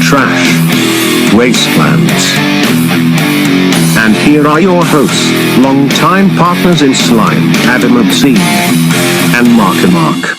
trash, Wastelands. And here are your hosts, long-time partners in slime, Adam Obscene and Mark.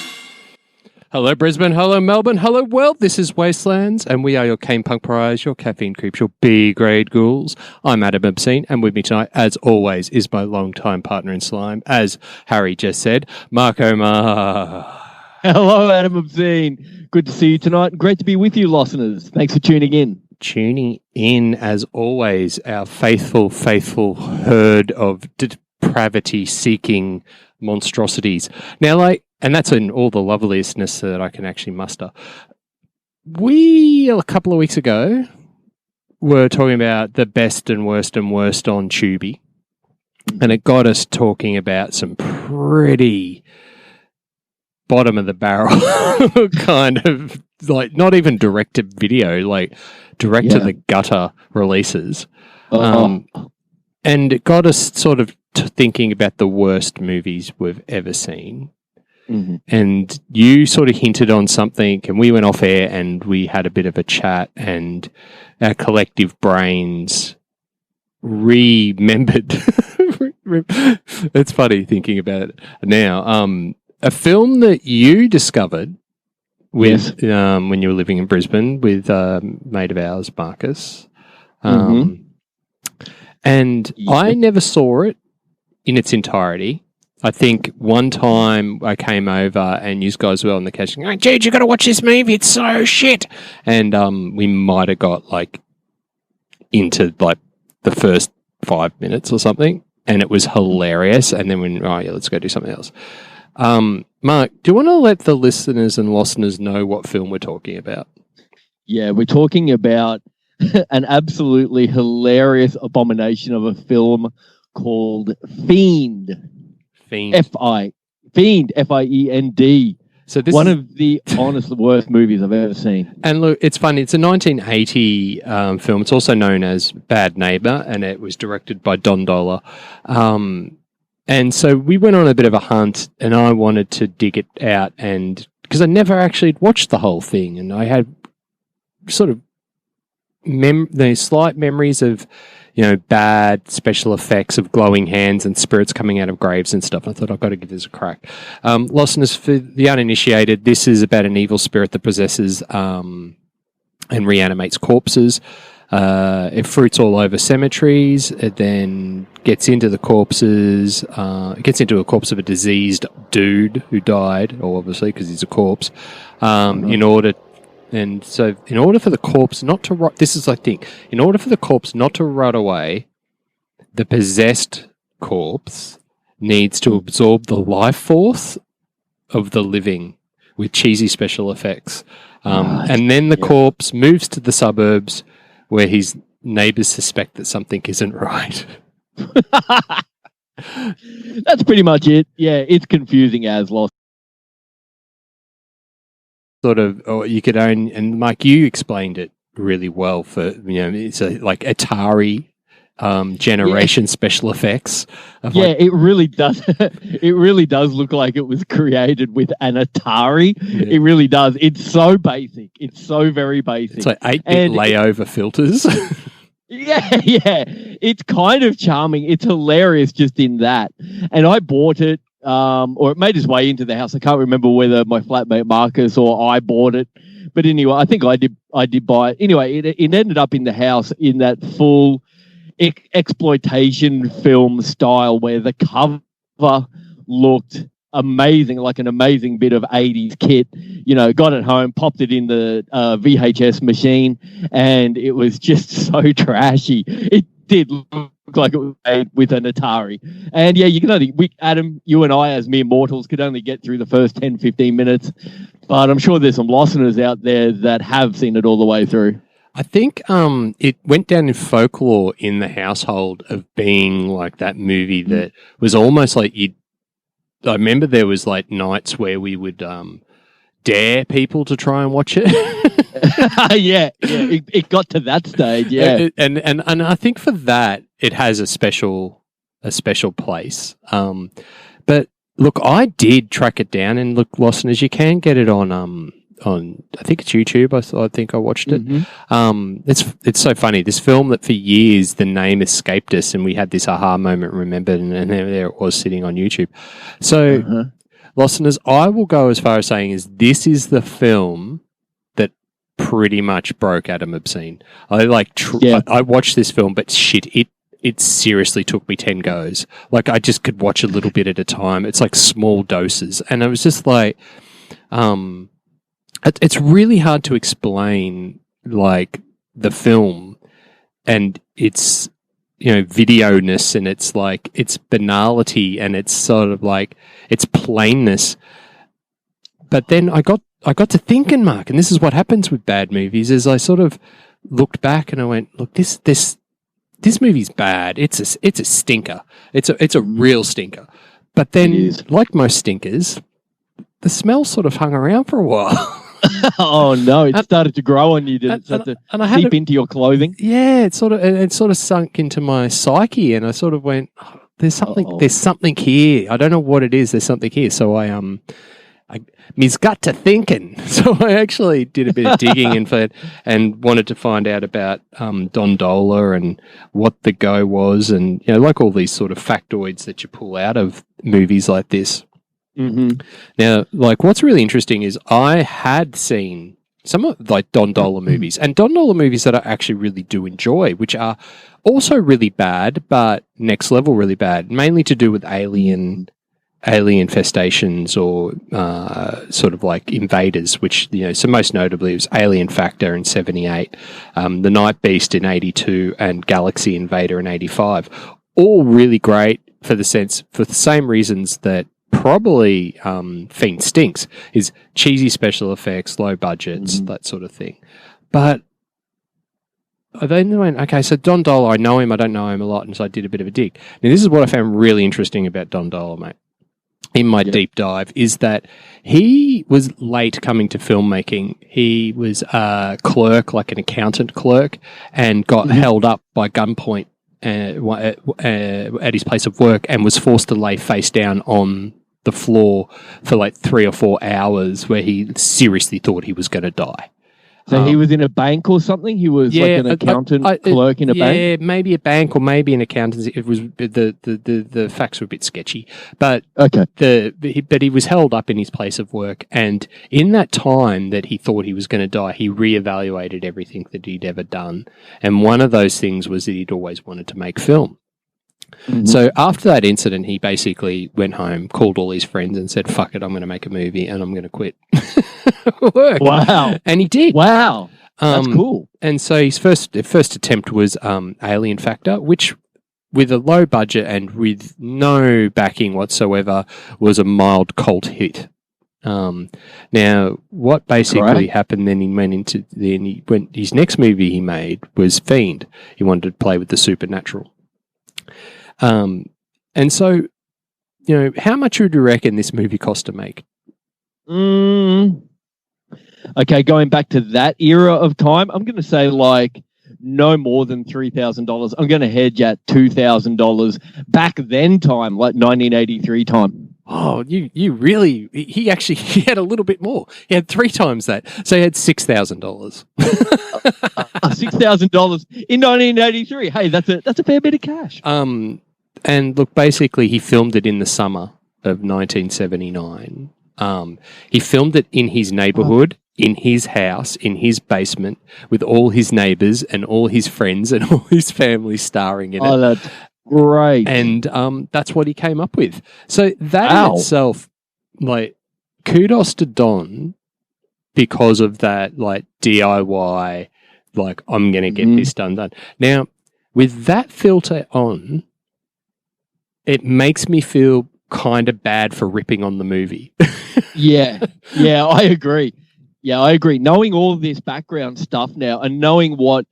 Hello Brisbane, hello Melbourne, hello world, this is Wastelands, and we are your cane punk pariahs, your caffeine creeps, your B-grade ghouls. I'm Adam Obscene, and with me tonight, as always, is my long-time partner in slime, as Harry just said, Mark Omar. Hello Adam Obscene, good to see you tonight, great to be with you listeners, thanks for tuning in. Tuning in, as always, our faithful herd of depravity-seeking monstrosities. Now, and that's in all the loveliness that I can actually muster. We, a couple of weeks ago, were talking about the best and worst on Tubi. And it got us talking about some pretty bottom of the barrel kind of, not even directed video, direct to the gutter releases. And it got us sort of thinking about the worst movies we've ever seen. Mm-hmm. And you sort of hinted on something, and we went off air and we had a bit of a chat, and our collective brains remembered. It's funny thinking about it now. A film that you discovered with when you were living in Brisbane with a mate of ours, Marcus. And I never saw it in its entirety. I think one time I came over and you guys were on the couch going, "Dude, you got to watch this movie. It's so shit." And we might have got into the first 5 minutes or something, and it was hilarious. And then let's go do something else. Mark, do you want to let the listeners and listeners know what film we're talking about? Yeah, we're talking about an absolutely hilarious abomination of a film called Fiend. Fiend, F-I-E-N-D. So this one of the honestly worst movies I've ever seen. And look, it's funny. It's a 1980 film. It's also known as Bad Neighbor, and it was directed by Don Dohler. And so we went on a bit of a hunt, and I wanted to dig it out, and because I never actually watched the whole thing, and I had sort of those slight memories of, bad special effects of glowing hands and spirits coming out of graves and stuff. I thought I've got to give this a crack. Lostness, for the uninitiated, this is about an evil spirit that possesses and reanimates corpses. It fruits all over cemeteries. It then gets into the corpses. It gets into a corpse of a diseased dude who died, obviously, because he's a corpse. In order for the corpse not to rot, in order for the corpse not to rot away, the possessed corpse needs to absorb the life force of the living with cheesy special effects. And then the corpse moves to the suburbs where his neighbours suspect that something isn't right. That's pretty much it. Yeah, it's confusing as Lost. Sort of, or you could own, and Mike, you explained it really well for, it's like Atari generation special effects. It really does. It really does look like it was created with an Atari. Yeah. It really does. It's so basic. It's so very basic. It's like 8-bit layover filters. Yeah. It's kind of charming. It's hilarious just in that. And I bought it. Or it made its way into the house. I can't remember whether my flatmate Marcus or I bought it, but anyway, I think I did buy it. Anyway, it ended up in the house in that full exploitation film style where the cover looked amazing, like an amazing bit of 80s kit. Got it home, popped it in the VHS machine, and it was just so trashy. It did look like it was made with an Atari. And you can Adam, you and I as mere mortals could only get through the first 10, 15 minutes. But I'm sure there's some listeners out there that have seen it all the way through. I think it went down in folklore in the household of being like that movie that was almost like I remember there was nights where we would dare people to try and watch it. It got to that stage. Yeah, and I think for that it has a special place. But look, I did track it down, and look, listeners, you can get it on I think it's YouTube. I think I watched it. Mm-hmm. It's so funny. This film that for years the name escaped us, and we had this aha moment remembered, and there it was sitting on YouTube. So, listeners, I will go as far as saying is this is the film that pretty much broke Adam Obscene. I I watched this film, but shit, it seriously took me 10 goes. Like, I just could watch a little bit at a time. It's like small doses. And I was just like, it's really hard to explain, like, the film and its, video-ness, and it's like, its banality, and it's sort of like, its plainness. But then I got to thinking, Mark, and this is what happens with bad movies, is I sort of looked back and I went, look, this movie's bad. It's a stinker. It's a real stinker. But then, like most stinkers, the smell sort of hung around for a while. Oh no! It started to grow on you. Did it start to seep into your clothing? Yeah, it sort of sunk into my psyche, and I sort of went, oh, "There's something here. I don't know what it is. There's something here." So me's got to thinking. So I actually did a bit of digging and wanted to find out about Don Dohler and what the go was, and like all these sort of factoids that you pull out of movies like this. Mm-hmm. Now, like, what's really interesting is I had seen some of like Don Dohler movies, and Don Dohler movies that I actually really do enjoy, which are also really bad, but next level really bad, mainly to do with alien infestations or sort of like invaders, which, so most notably it was Alien Factor in 78, The Night Beast in 82, and Galaxy Invader in 85. All really great for the same reasons that probably Fiend stinks, is cheesy special effects, low budgets, that sort of thing. But I then went, okay, so Don Dohler, I know him, I don't know him a lot, and so I did a bit of a dig. Now, this is what I found really interesting about Don Dohler, mate, in my deep dive, is that he was late coming to filmmaking. He was a clerk, like an accountant clerk, and got held up by gunpoint at his place of work, and was forced to lay face down on the floor for like 3 or 4 hours, where he seriously thought he was going to die. So he was in a bank or something? He was like an accountant clerk in a bank? Yeah, maybe a bank or maybe an accountancy. It was the facts were a bit sketchy. But but he was held up in his place of work, and in that time that he thought he was going to die, he reevaluated everything that he'd ever done. And one of those things was that he'd always wanted to make film. Mm-hmm. So after that incident, he basically went home, called all his friends and said, fuck it, I'm going to make a movie and I'm going to quit work. Wow. And he did. Wow. That's cool. And so his first attempt was Alien Factor, which, with a low budget and with no backing whatsoever, was a mild cult hit. Now, what basically happened then, his next movie he made was Fiend. He wanted to play with the supernatural. And so, how much would you reckon this movie cost to make? Okay, going back to that era of time, I'm going to say like no more than $3,000. I'm going to hedge at $2,000 back then time, like 1983 time. Oh, you really? He had a little bit more. He had 3 times that, so he had $6,000. $6,000 in 1983. Hey, that's a fair bit of cash. And look, basically, he filmed it in the summer of 1979. He filmed it in his neighborhood, in his house, in his basement, with all his neighbors and all his friends and all his family starring in it. Oh, that's great. And that's what he came up with. So that in itself, like, kudos to Don, because of that, like, DIY, like, I'm going to get this done. Now, with that filter on, it makes me feel kind of bad for ripping on the movie. Yeah, I agree. Knowing all of this background stuff now, and knowing what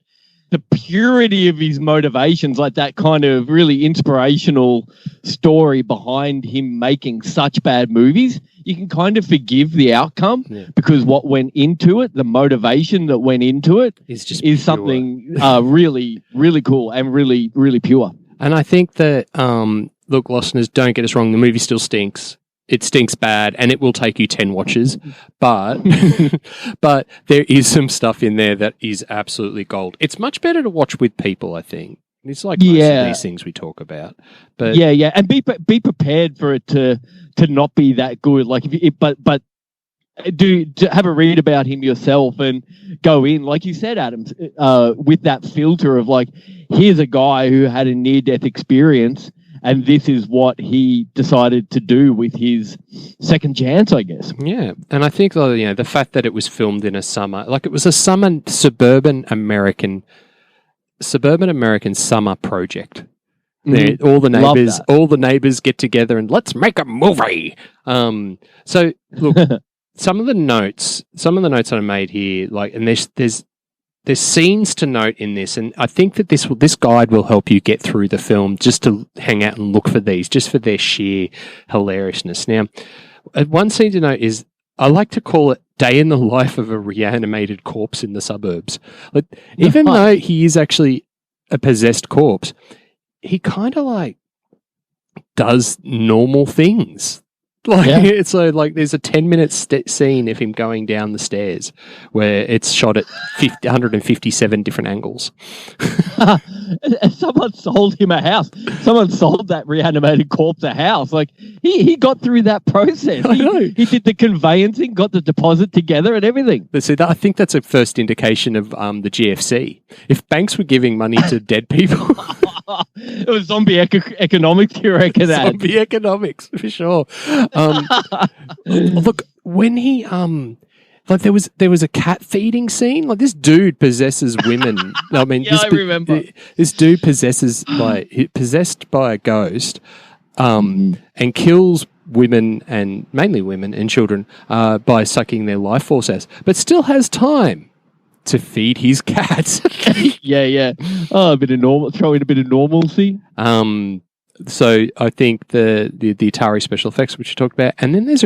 the purity of his motivations, like that kind of really inspirational story behind him making such bad movies, you can kind of forgive the outcome because what went into it, the motivation that went into it, is something really, really cool and really, really pure. And I think that, look, listeners, don't get us wrong, the movie still stinks. It stinks bad, and it will take you 10 watches, but but there is some stuff in there that is absolutely gold. It's much better to watch with people, I think. It's like most of these things we talk about. But yeah, and be prepared for it to not be that good. Like, but do have a read about him yourself and go in, like you said, Adam, with that filter of like, here's a guy who had a near-death experience, and this is what he decided to do with his second chance, I guess. Yeah, and I think the fact that it was filmed in a summer, like it was a summer suburban American summer project. All the neighbors get together and let's make a movie. So look, some of the notes that I made here, like, and there's scenes to note in this, and I think that this guide will help you get through the film, just to hang out and look for these, just for their sheer hilariousness. Now, one scene to note is, I like to call it day in the life of a reanimated corpse in the suburbs. Like, even though he is actually a possessed corpse, he kind of like does normal things. Like, so like there's a 10-minute scene of him going down the stairs where it's shot at 157 different angles. Someone sold him a house. Someone sold that reanimated corpse a house. Like, he got through that process. I know. He did the conveyancing, got the deposit together and everything. But see, I think that's a first indication of the GFC. If banks were giving money to dead people... It was zombie economics, you reckon? Zombie economics, for sure. Look, when he like there was a cat feeding scene. Like, this dude possesses women. I mean, I remember. This dude possessed by a ghost, and kills women, and mainly women and children, by sucking their life force out, but still has time to feed his cats. Yeah. Oh, throw in a bit of normalcy. So I think the Atari special effects, which you talked about, and then there's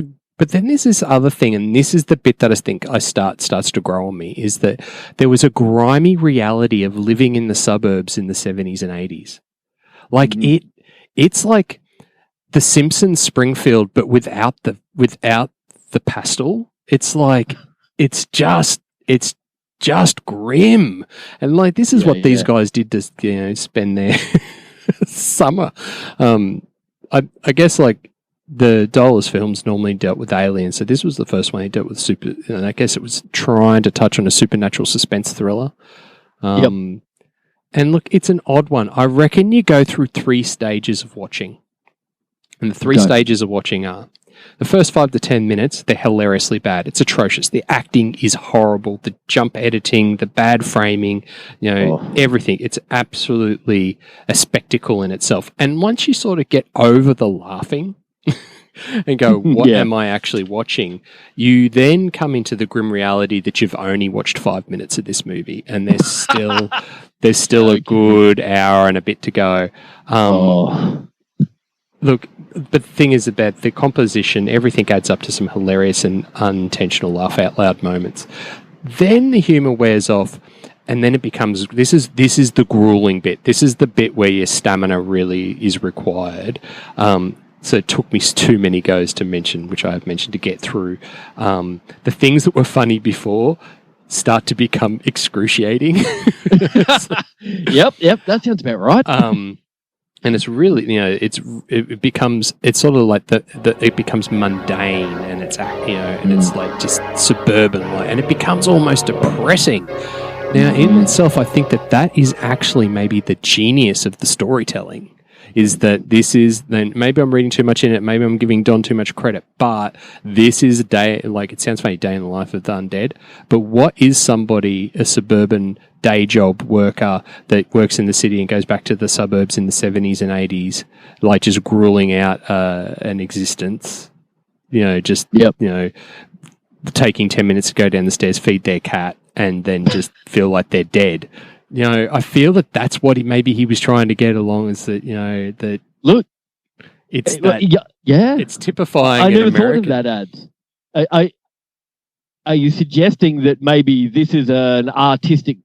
this other thing, and this is the bit that I think starts to grow on me, is that there was a grimy reality of living in the suburbs in the 70s and 80s. Like, it's like The Simpsons Springfield, but without the pastel. It's like, it's just grim. And like, this is what these guys did to, spend their summer. I guess like the Dohler's films normally dealt with aliens, so this was the first one he dealt with and I guess it was trying to touch on a supernatural suspense thriller. And look, it's an odd one. I reckon you go through 3 stages of watching. And the 3 stages of watching are: the first 5 to 10 minutes, they're hilariously bad. It's atrocious. The acting is horrible. The jump editing, the bad framing, everything. It's absolutely a spectacle in itself. And once you sort of get over the laughing and go, what am I actually watching? You then come into the grim reality that you've only watched 5 minutes of this movie, and there's still a good hour and a bit to go. Look, but the thing is about the composition, everything adds up to some hilarious and unintentional laugh out loud moments. Then the humor wears off, and then it becomes, this is the grueling bit. This is the bit where your stamina really is required. So it took me too many goes to mention, which I have mentioned, to get through. The things that were funny before start to become excruciating. Yep, that sounds about right. And it's really, it becomes sort of like it becomes mundane, and it's and it's like just suburban, and it becomes almost depressing. Now, in itself, I think that is actually maybe the genius of the storytelling. Is that this is, then maybe I'm reading too much in it, maybe I'm giving Don too much credit, but this is a day, like, it sounds funny, day in the life of the undead, but what is somebody, a suburban day job worker that works in the city and goes back to the suburbs in the 70s and 80s, like, just grueling out an existence, taking 10 minutes to go down the stairs, feed their cat, and then just feel like they're dead. I feel that that's what maybe he was trying to get along, is that, that... Look, it's that, it's typifying. I never American. thought of that ad. are you suggesting that maybe this is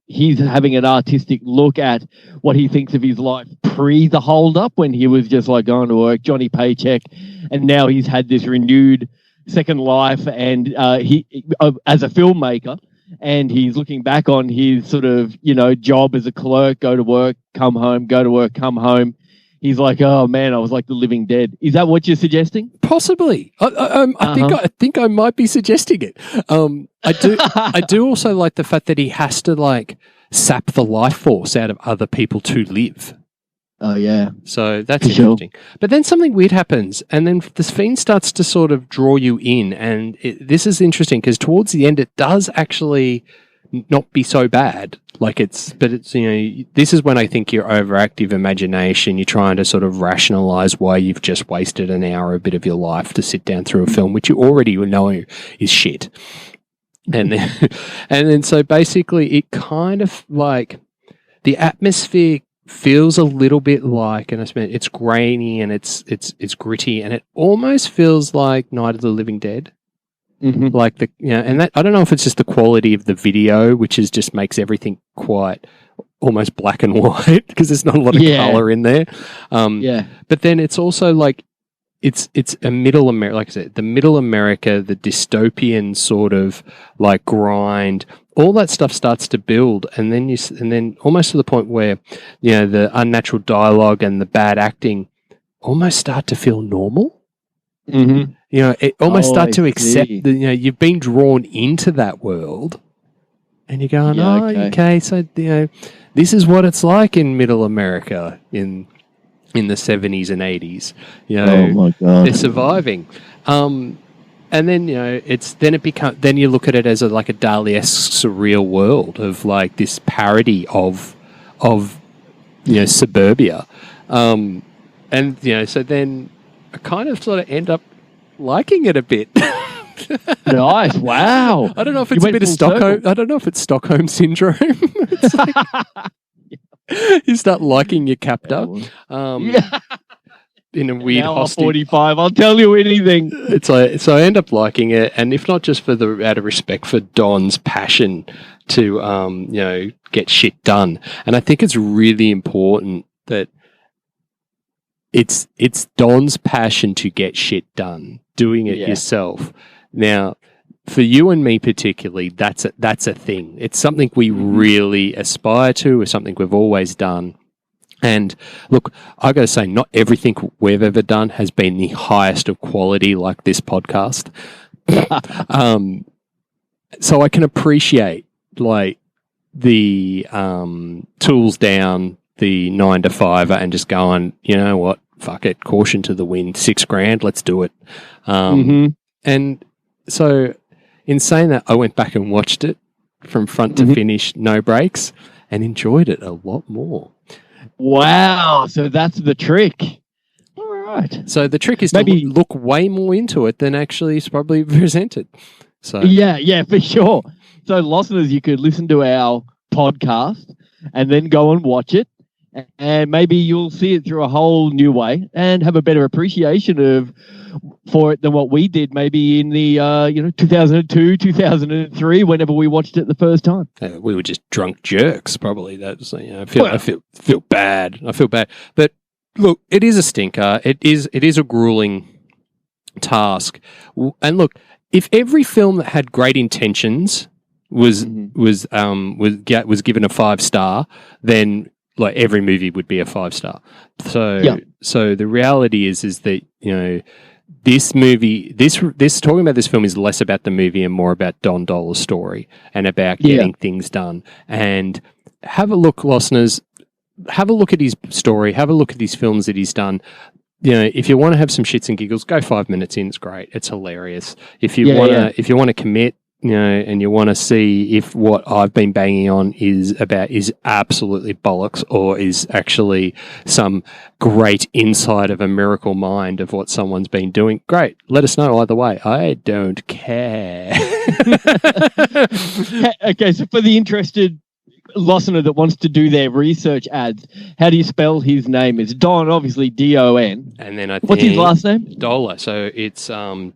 he's having an artistic look at what he thinks of his life pre the hold up, when he was just like going to work, Johnny Paycheck, and now he's had this renewed second life, and he as a filmmaker, and he's looking back on his sort of, job as a clerk, go to work, come home, go to work, come home. He's like, oh man, I was like the living dead. Is that what you're suggesting? Possibly. I think I might be suggesting it. I do also like the fact that he has to like sap the life force out of other people to live. Oh yeah. So that's interesting. Sure. But then something weird happens, and then the Fiend starts to sort of draw you in, and this is interesting because towards the end it does actually not be so bad. This is when I think your overactive imagination, you're trying to sort of rationalize why you've just wasted an hour, a bit of your life to sit down through a film, which you already know is shit. And then so basically it kind of like the atmosphere feels a little bit like, and it's grainy and it's gritty, and it almost feels like Night of the Living Dead. Mm-hmm. Like and that, I don't know if it's just the quality of the video, which just makes everything quite almost black and white because there's not a lot of color in there. But then it's also like it's a middle America, like I said, the middle America, the dystopian sort of like grind. All that stuff starts to build, and then almost to the point where the unnatural dialogue and the bad acting almost start to feel normal. Mm-hmm. It almost start to accept that you've been drawn into that world, and you're going, okay, so this is what it's like in Middle America in the 70s and 80s. Oh my God, they're surviving. And then then you look at it as a Dali-esque surreal world of like this parody of suburbia, and so then I kind of sort of end up liking it a bit. Nice, wow. I don't know if it's a bit of Stockholm. I don't know if it's Stockholm syndrome. It's like, you start liking your captor. In a weird hostage. 45, I'll tell you anything. It's like, so I end up liking it, and if not just out of respect for Don's passion to get shit done, and I think it's really important that it's Don's passion to get shit done, doing it yourself. Now, for you and me particularly, that's a thing. It's something we really aspire to, or something we've always done. And look, I got to say, not everything we've ever done has been the highest of quality, like this podcast. So I can appreciate like the tools down, the 9 to 5, and just going, you know what, fuck it, caution to the wind, $6,000, let's do it. And so, in saying that, I went back and watched it from front to finish, no breaks, and enjoyed it a lot more. Wow, so that's the trick. All right. So the trick is to look way more into it than actually is probably presented. So yeah, for sure. So listeners, you could listen to our podcast and then go and watch it, and maybe you'll see it through a whole new way and have a better appreciation for it than what we did maybe in the 2002, 2003, whenever we watched it the first time. We were just drunk jerks, probably. That's I feel bad. I feel bad. But look, it is a stinker. It is a grueling task. And look, if every film that had great intentions was given a 5-star, then like every movie would be a 5-star. So the reality is that this movie, this talking about this film is less about the movie and more about Don Dohler's story and about getting things done. And have a look, listeners. Have a look at his story. Have a look at these films that he's done. If you want to have some shits and giggles, go 5 minutes in. It's great. It's hilarious. If you want to commit, and you want to see if what I've been banging on is absolutely bollocks or is actually some great insight of a miracle mind of what someone's been doing, great. Let us know either way. I don't care. Okay, so for the interested listener that wants to do their research ads, how do you spell his name? It's Don, obviously Don. And then what's his last name? Dohler. So it's Dohl.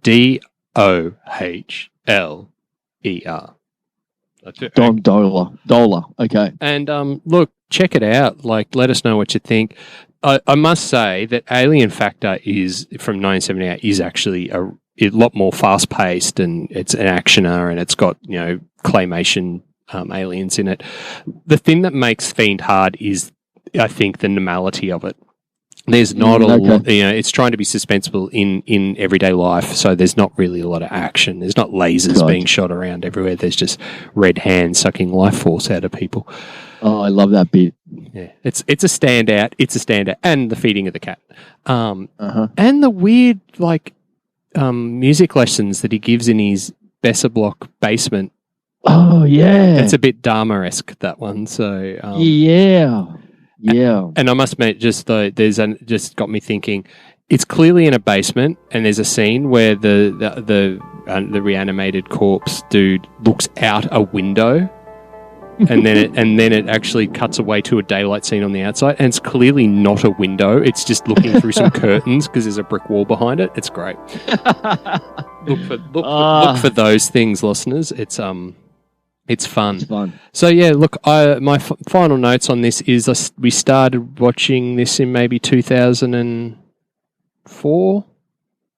That's it. Don Dohler. Okay. And look, check it out. Like, let us know what you think. I must say that Alien Factor is from 1978 is actually a lot more fast paced, and it's an actioner, and it's got claymation aliens in it. The thing that makes Fiend hard is, I think, the normality of it. There's not a lot, it's trying to be suspenseful in everyday life, so there's not really a lot of action. There's not lasers being shot around everywhere. There's just red hands sucking life force out of people. Oh, I love that bit. Yeah, it's a standout. It's a standout, and the feeding of the cat, and the weird music lessons that he gives in his Besser block basement. Oh yeah, it's a bit Dharma-esque, that one. So yeah. And I must admit, just got me thinking. It's clearly in a basement, and there's a scene where the reanimated corpse dude looks out a window. And then it actually cuts away to a daylight scene on the outside, and it's clearly not a window. It's just looking through some curtains because there's a brick wall behind it. It's great. Look for those things, listeners. It's fun. It's fun. So yeah, look. My final notes on this is we started watching this in maybe 2004.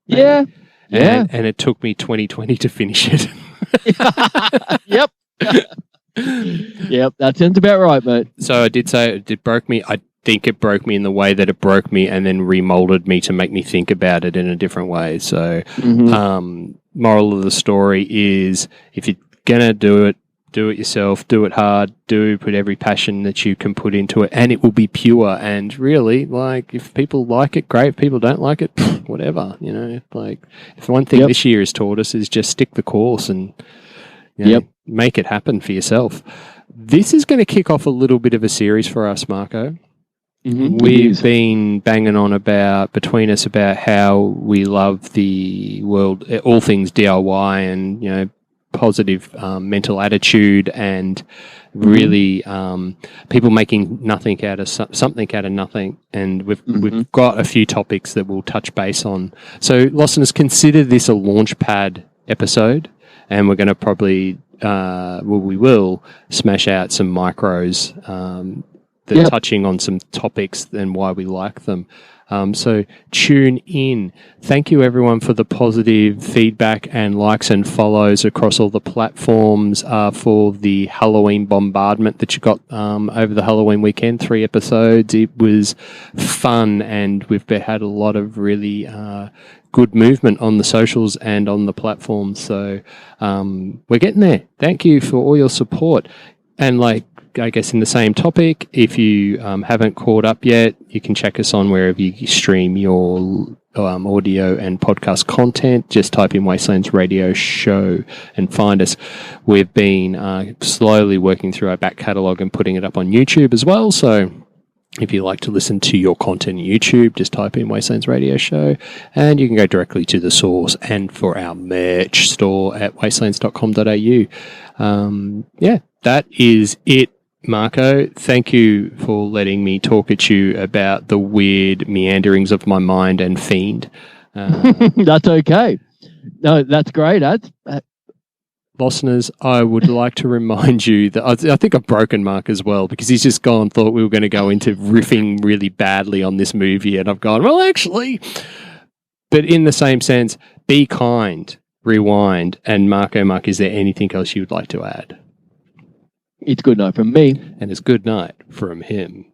Yeah. And it took me 2020 to finish it. Yep. Yep, that sounds about right, mate. So I did say it broke me. I think it broke me in the way that it broke me, and then remolded me to make me think about it in a different way. So, moral of the story is, if you're gonna do it yourself. Do it hard. Put every passion that you can put into it, and it will be pure. And really, if people like it, great. If people don't like it, whatever. If one thing this year has taught us is just stick the course and make it happen for yourself. This is going to kick off a little bit of a series for us, Marco. We've been banging on between us about how we love the world, all things DIY, and positive mental attitude, and really people making nothing out of something out of nothing. And we've got a few topics that we'll touch base on. So, listeners, consider this a launch pad episode, and we're going to probably we will smash out some micros that are touching on some topics and why we like them. So tune in. Thank you, everyone, for the positive feedback and likes and follows across all the platforms for the Halloween bombardment that you got over the Halloween weekend. 3 episodes. It was fun, and we've had a lot of really good movement on the socials and on the platforms. So we're getting there. Thank you for all your support. And I guess in the same topic, if you haven't caught up yet, you can check us on wherever you stream your audio and podcast content. Just type in Wastelands Radio Show and find us. We've been slowly working through our back catalogue and putting it up on YouTube as well. So if you like to listen to your content on YouTube, just type in Wastelands Radio Show, and you can go directly to the source and for our merch store at wastelands.com.au. That is it. Marco, thank you for letting me talk at you about the weird meanderings of my mind and Fiend. That's okay. No, that's great. Listeners, I would like to remind you that I think I've broken Mark as well, because he's just thought we were going to go into riffing really badly on this movie, and I've gone, well, actually. But in the same sense, be kind, rewind, and Mark, is there anything else you would like to add? It's good night from me. And it's good night from him.